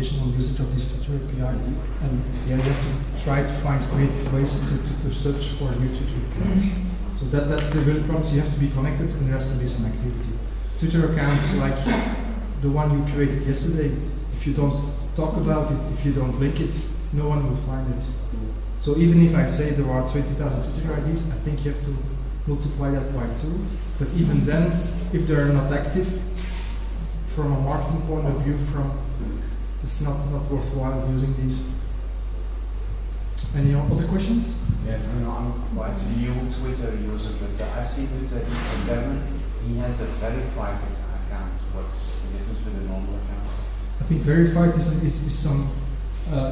information on usage of this Twitter API, and yeah, you have to try to find creative ways to search for new Twitter accounts. So that the real problem is you have to be connected, and there has to be some activity. Twitter accounts like the one you created yesterday, if you don't talk about it, if you don't link it, no one will find it. So even if I say there are 20,000 Twitter IDs, I think you have to multiply that by 2. But even then, if they're not active, from a marketing point of view, it's not worthwhile using these. Any other questions? Yeah, no, I'm quite a new Twitter user, but I see that Devon, he has a verified account. What's the difference with a normal account? I think verified is some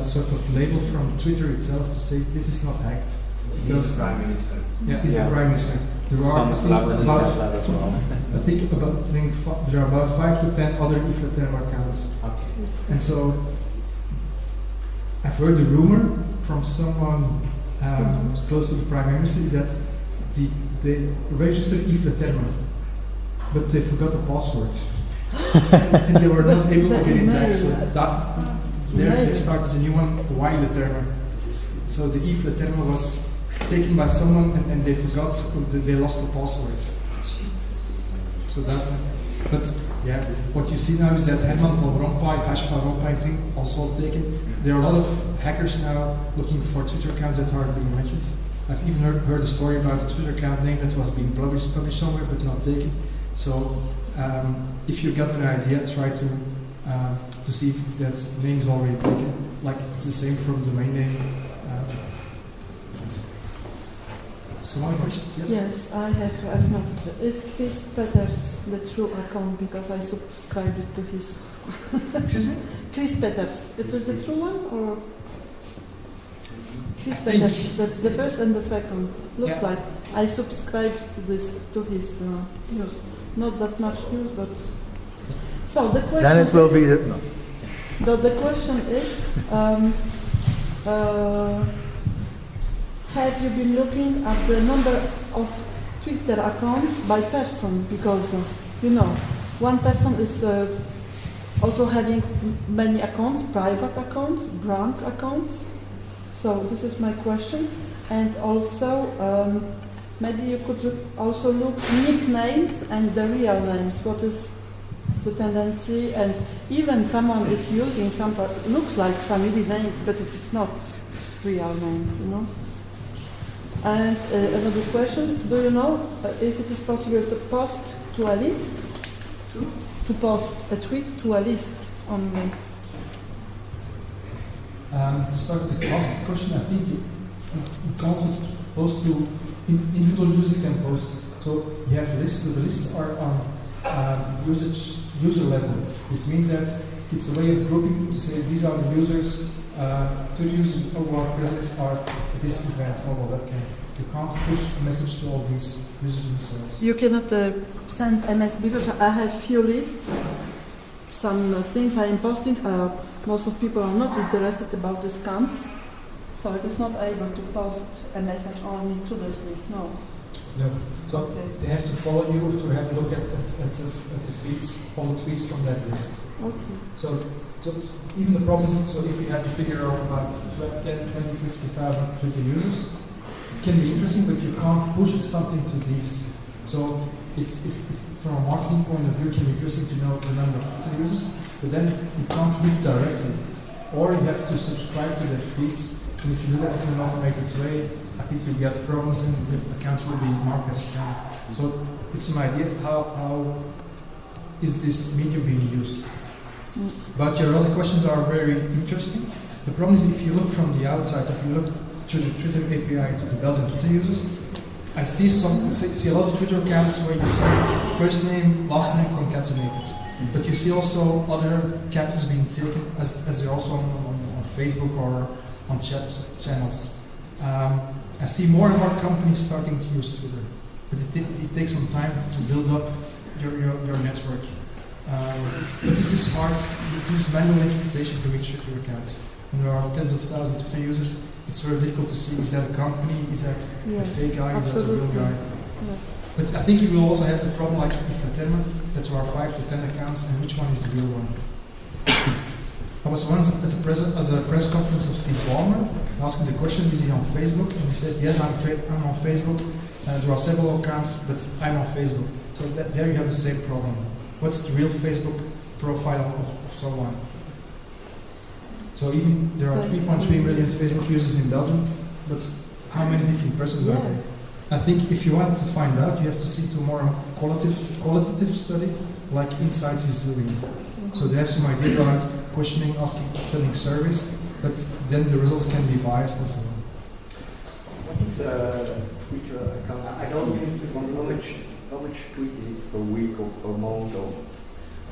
sort of label from Twitter itself to say this is not hacked. He's the Prime Minister. Yeah, he's the Prime Minister. There are there are about 5 to 10 other Iflaterm accounts. Okay. And so I've heard a rumor from someone close to the Prime Minister is that they registered Iflaterm, but they forgot the password. And they were not able to get it back. So they started a new one, Wileterm. So the Iflaterm was taken by someone and they forgot, they lost the password. So but yeah, what you see now is that Herman van Rompuy, Hash van Rompuy thing also taken. There are a lot of hackers now looking for Twitter accounts that are being mentioned. I've even heard a story about a Twitter account name that was being published somewhere but not taken. So if you got an idea, try to see if that name is already taken. Like it's the same from domain name. Some other questions? Yes? Yes, I've noticed. Is Chris Peeters the true account because I subscribed to his... Excuse me? Chris Peeters, it is the true one or... Chris Peeters, the first and the second. Looks like I subscribed to his news. Not that much news, but... So the question then it will is, be... No. The question is... have you been looking at the number of Twitter accounts by person? Because, one person is also having many accounts, private accounts, brand accounts. So this is my question. And also, maybe you could also look nicknames and the real names. What is the tendency? And even someone is using looks like family name, but it is not real name, And another question, do you know if it is possible to post to a list? To post a tweet to a list only? To start with the cost question, I think the concept post to individual users can post. So you have lists, but the lists are on user level. This means that it's a way of grouping to say these are the users. To use our presence at this event, all of that kind. You can't push a message to all these users themselves. You cannot send a message because I have few lists. Some things I am posting. Most of people are not interested about this camp, so it is not able to post a message only to this list. No. So they have to follow you to have a look at the feeds, all the tweets from that list. Okay. So even the problem is, so if we have to figure out about 10, 20, 50,000 Twitter users, it can be interesting, but you can't push something to these. So it's if from a marketing point of view, it can be interesting to know the number of Twitter users, but then you can't read directly. Or you have to subscribe to their feeds, and if you do that in an automated way, I think you'll get problems and the account will be marked as spam. So it's an idea of how is this medium being used. But your other questions are very interesting. The problem is if you look from the outside, if you look through the Twitter API to the Belgian Twitter users, I see a lot of Twitter accounts where you see first name, last name concatenated. But you see also other characters being taken as they're also on Facebook or on chat channels. I see more and more companies starting to use Twitter, but it takes some time to build up your network. But this is hard. This is manual interpretation for each Twitter account. When there are tens of thousands of Twitter users, it's very difficult to see, is that a company, is that a fake guy, absolutely. Is that a real guy? Yes. But I think you will also have the problem like Iflaterm, that there are 5 to 10 accounts and which one is the real one. was once at the as a press conference of Steve Ballmer, asking the question, is he on Facebook? And he said, yes, I'm on Facebook. There are several accounts, but I'm on Facebook. So there you have the same problem. What's the real Facebook profile of someone? So even there are 3.3 million Facebook users in Belgium, but how many different persons are there? I think if you want to find out, you have to see to more qualitative study, like Insights is doing. So they have some ideas around questioning, asking, sending surveys, but then the results can be biased and so on. What is Twitter account? I don't know how much tweet is it per week or per month, or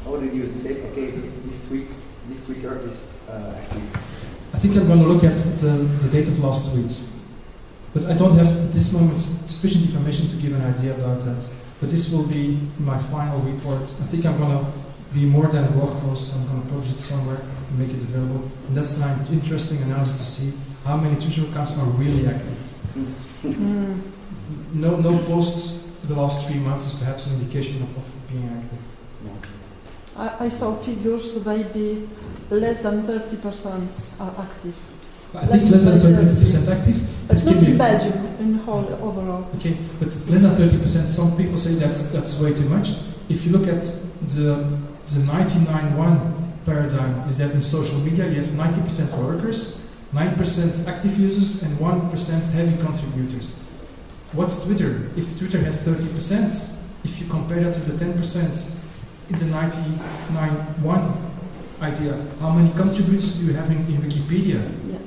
how did you say, okay, this Twitter is active? I think I'm going to look at the date of last tweet. But I don't have at this moment sufficient information to give an idea about that. But this will be my final report. I think I'm going to be more than a blog post. I'm going to publish it somewhere and make it available. And that's an interesting analysis to see how many Twitter accounts are really active. No posts the last 3 months is perhaps an indication of being active. I saw figures maybe less than 30% are active. I think less than 30% active. It's not in Belgium, in whole overall. Okay, but less than 30%, some people say that's way too much. If you look at the 99-1 paradigm, is that in social media you have 90% workers, 9% active users, and 1% heavy contributors. What's Twitter? If Twitter has 30%, if you compare that to the 10% in the 99-1 idea, how many contributors do you have in Wikipedia? Yeah.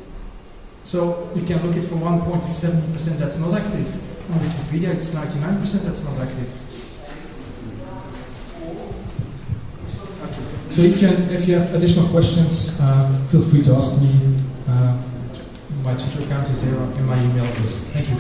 So you can look at from one point, it's 70% that's not active. On Wikipedia, it's 99% that's not active. So if you have additional questions, feel free to ask me. My Twitter account is there and my email address. Thank you.